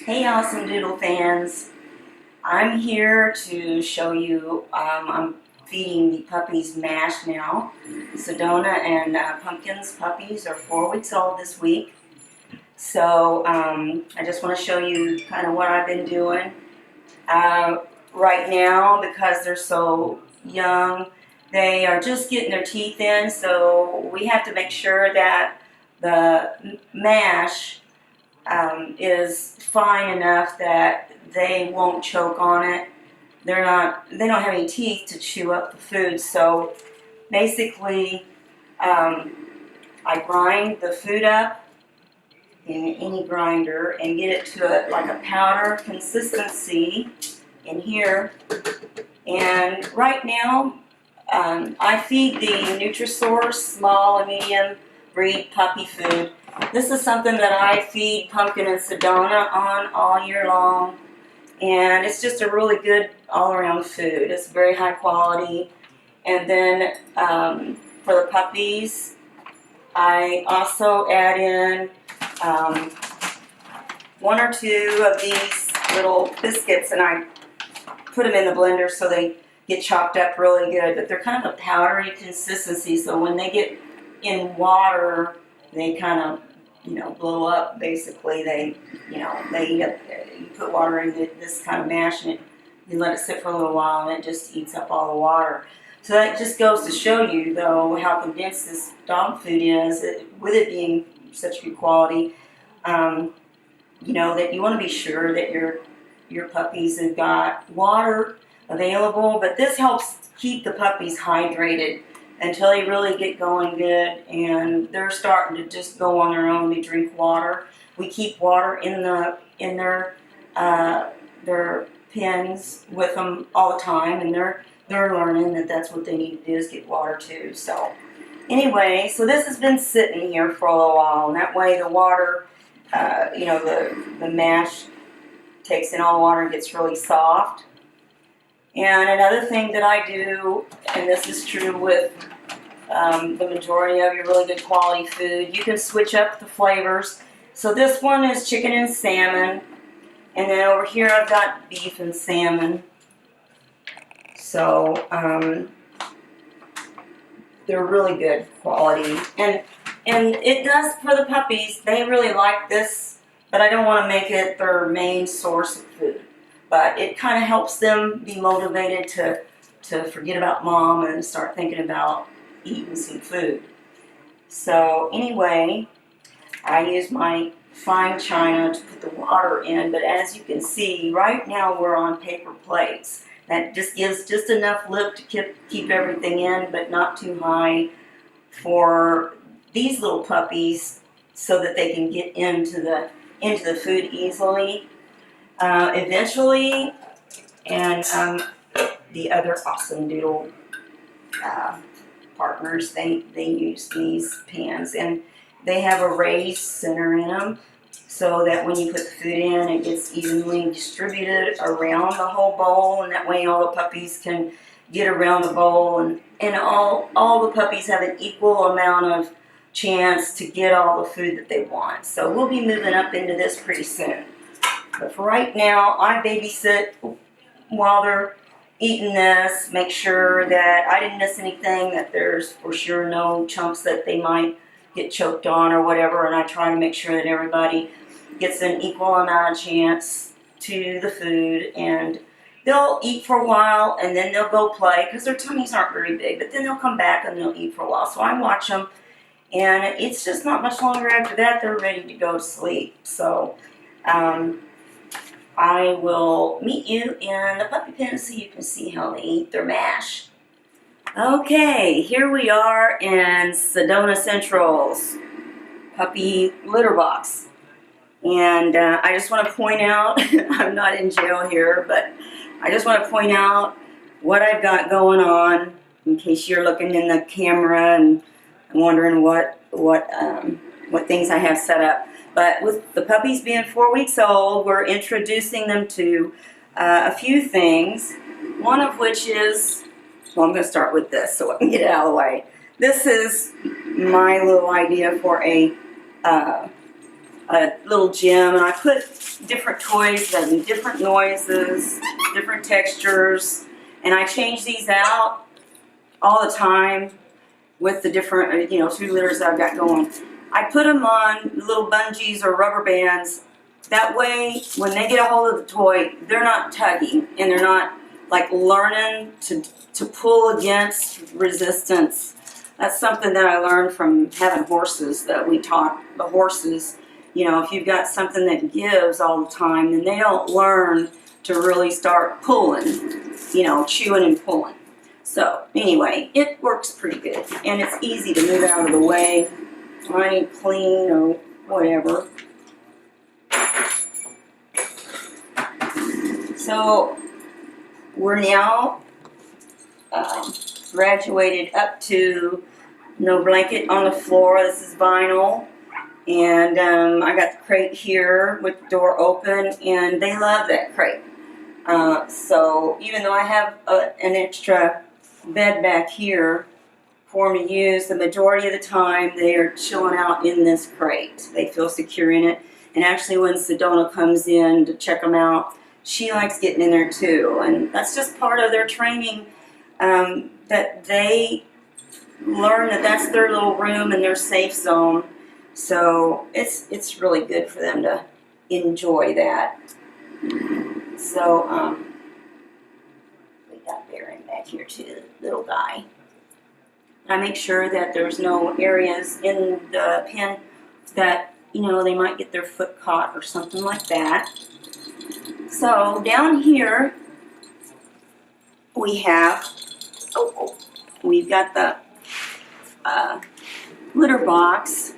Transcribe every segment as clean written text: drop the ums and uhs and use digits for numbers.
Hey AussieDoodle fans, I'm here to show you, I'm feeding the puppies mash now. Sedona and Pumpkin's puppies are 4 weeks old this week. So I just want to show you kind of what I've been doing. Right now, because they're so young, they are just getting their teeth in, so we have to make sure that the mash is fine enough that they won't choke on it. They don't have any teeth to chew up the food. So basically, I grind the food up in any grinder and get it to like a powder consistency in here. And right now, I feed the Nutrisource small and medium breed puppy food. This is something that I feed Pumpkin and Sedona on all year long, and it's just a really good all-around food. It's very high quality. And then for the puppies, I also add in one or two of these little biscuits, and I put them in the blender so they get chopped up really good, but they're kind of a powdery consistency, so when they get in water, they kind of, blow up. Basically, you put water in this kind of mash, and you let it sit for a little while, and it just eats up all the water. So that just goes to show you, though, how condensed this dog food is, with it being such good quality. That you want to be sure that your puppies have got water available, but this helps keep the puppies hydrated until they really get going good and they're starting to just go on their own. They drink water. We keep water in their pens with them all the time, and they're learning that that's what they need to do, is get water too. So anyway, so this has been sitting here for a little while, and that way the water, the mash takes in all the water and gets really soft. And another thing that I do, and this is true with the majority of your really good quality food, you can switch up the flavors. So this one is chicken and salmon, and then over here I've got beef and salmon. So they're really good quality, and it does for the puppies. They really like this, but I don't want to make it their main source of food. But it kind of helps them be motivated to forget about mom and start thinking about eating some food. So anyway, I use my fine china to put the water in, but as you can see, right now we're on paper plates. That just gives just enough lip to keep everything in, but not too high for these little puppies, so that they can get into the food easily. Eventually, and the other AussieDoodle partners, they use these pans, and they have a raised center in them, so that when you put the food in, it gets evenly distributed around the whole bowl, and that way all the puppies can get around the bowl, and all the puppies have an equal amount of chance to get all the food that they want. So we'll be moving up into this pretty soon. But for right now, I babysit while they're eating this, make sure that I didn't miss anything, that there's for sure no chunks that they might get choked on or whatever, and I try to make sure that everybody gets an equal amount of chance to the food, and they'll eat for a while, and then they'll go play, because their tummies aren't very big, but then they'll come back and they'll eat for a while. So I watch them, and it's just not much longer after that, they're ready to go to sleep. So I will meet you in the puppy pen so you can see how they eat their mash. Okay, here we are in Sedona Central's puppy litter box. And I just want to point out, I'm not in jail here, but I just want to point out what I've got going on, in case you're looking in the camera and wondering what things I have set up. But with the puppies being 4 weeks old, we're introducing them to a few things. One of which is, well, I'm going to start with this so I can get it out of the way. This is my little idea for a a little gym, and I put different toys that have different noises, different textures, and I change these out all the time with the different, 2 litters that I've got going. I put them on little bungees or rubber bands. That way, when they get a hold of the toy, they're not tugging, and they're not like learning to pull against resistance. That's something that I learned from having horses, that we taught the horses. If you've got something that gives all the time, then they don't learn to really start pulling, chewing and pulling. So anyway, it works pretty good, and it's easy to move out of the way. I need clean or whatever. So we're now graduated up to no blanket on the floor. This is vinyl. And I got the crate here with the door open, and they love that crate. So even though I have an extra bed back here for them to use, the majority of the time they are chilling out in this crate. They feel secure in it. And actually when Sedona comes in to check them out, she likes getting in there too. And that's just part of their training, that they learn that that's their little room and their safe zone. So it's really good for them to enjoy that. So we got Baron back here too, little guy. I make sure that there's no areas in the pen that they might get their foot caught or something like that. So down here we have we've got the litter box.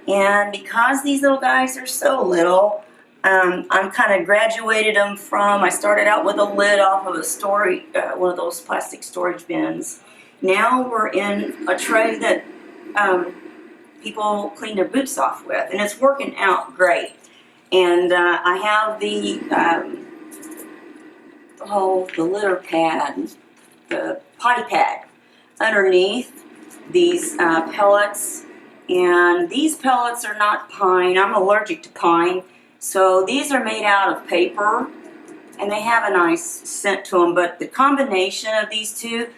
And because these little guys are so little, I'm kind of graduated them from, I started out with a lid off of a one of those plastic storage bins. Now we're in a tray that people clean their boots off with, and it's working out great. And I have the litter pad, the potty pad underneath these pellets. And these pellets are not pine. I'm allergic to pine. So these are made out of paper, and they have a nice scent to them. But the combination of these two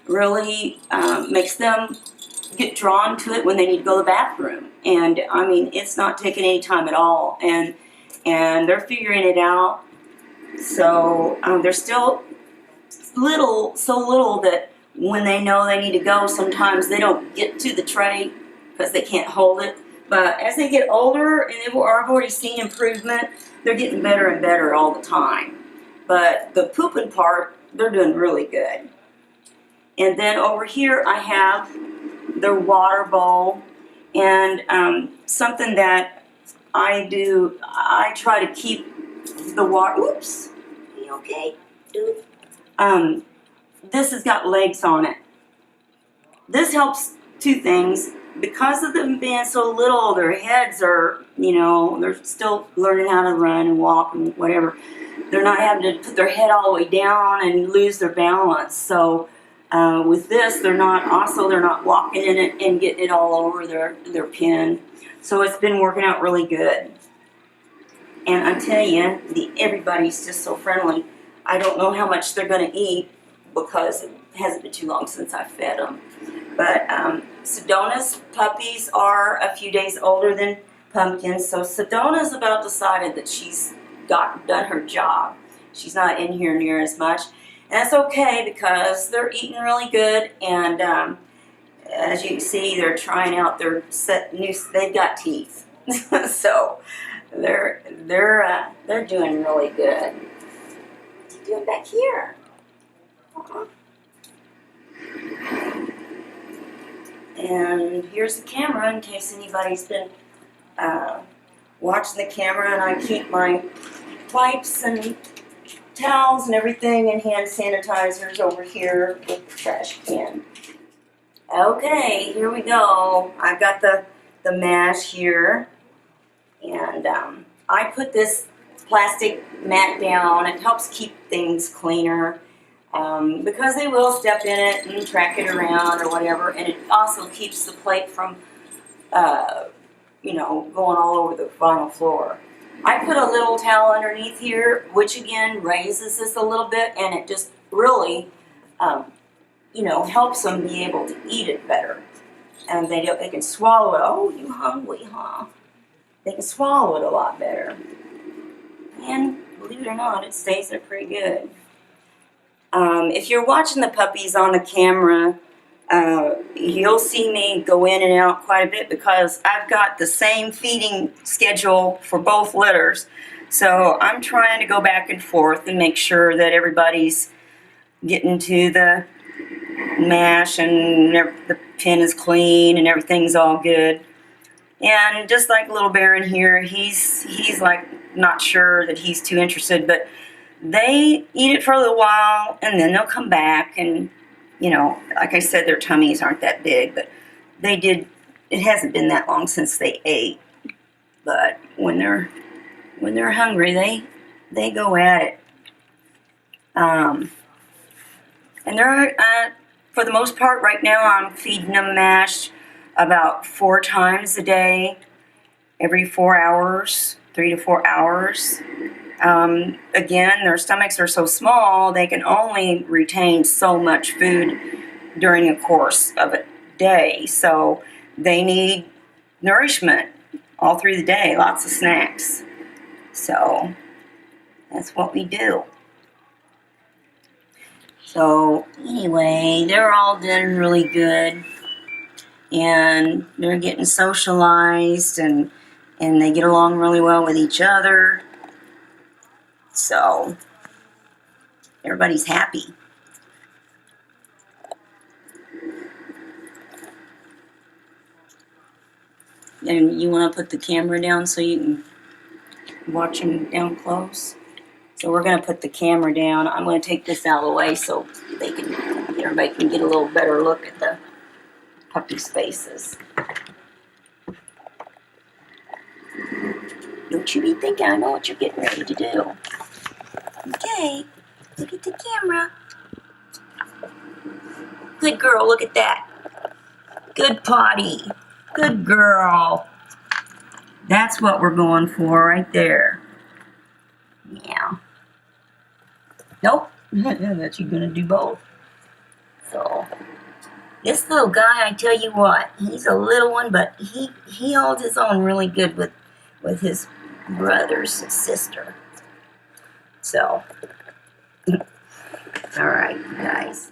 really makes them get drawn to it when they need to go to the bathroom. And I mean, it's not taking any time at all. And they're figuring it out. So they're still so little that when they know they need to go, sometimes they don't get to the tray because they can't hold it. But as they get older, and I've already seen improvement, they're getting better and better all the time. But the pooping part, they're doing really good. And then over here I have their water bowl, and something that I do, I try to keep the water, oops, are you okay, dude? This has got legs on it. This helps two things. Because of them being so little, their heads are, they're still learning how to run and walk and whatever. They're not having to put their head all the way down and lose their balance. So with this, they're not walking in it and getting it all over their pen. So it's been working out really good. And I tell you, everybody's just so friendly. I don't know how much they're going to eat because it hasn't been too long since I fed them. But Sedona's puppies are a few days older than Pumpkin's, so Sedona's about decided that she's done her job. She's not in here near as much, and that's okay because they're eating really good. And as you can see, they're trying out their they've got teeth, so they're doing really good. What's he doing back here? And here's the camera in case anybody's been watching the camera, and I keep my wipes and towels and everything and hand sanitizers over here with the trash can. Okay, here we go. I've got the mash here, and I put this plastic mat down. It helps keep things cleaner. Because they will step in it and track it around or whatever, and it also keeps the plate from you know, going all over the vinyl floor. I put a little towel underneath here, which again raises this a little bit, and it just really, you know, helps them be able to eat it better. And they can swallow it. Oh, you hungry, huh? They can swallow it a lot better. And believe it or not, it stays there pretty good. If you're watching the puppies on the camera, you'll see me go in and out quite a bit because I've got the same feeding schedule for both litters. So I'm trying to go back and forth and make sure that everybody's getting to the mash and the pen is clean and everything's all good. And just like little Baron here, he's like not sure that he's too interested, but they eat it for a little while and then they'll come back. And you know, like I said, their tummies aren't that big, but it hasn't been that long since they ate. But when they're hungry, they go at it. And they're for the most part right now I'm feeding them mash about 4 times a day, every 4 hours, 3 to 4 hours. Again, their stomachs are so small, they can only retain so much food during the course of a day. So they need nourishment all through the day, lots of snacks. So that's what we do. So anyway, they're all doing really good. And they're getting socialized and they get along really well with each other. So everybody's happy. And you want to put the camera down so you can watch them down close. So we're going to put the camera down. I'm going to take this out of the way so everybody can get a little better look at the puppies' faces. Don't you be thinking I know what you're getting ready to do. Okay, look at the camera. Good girl, look at that. Good potty. Good girl. That's what we're going for right there. Yeah. Nope. That you're going to do both. So, this little guy, I tell you what, he's a little one, but he holds his own really good with his brothers and sister. So, all right, guys.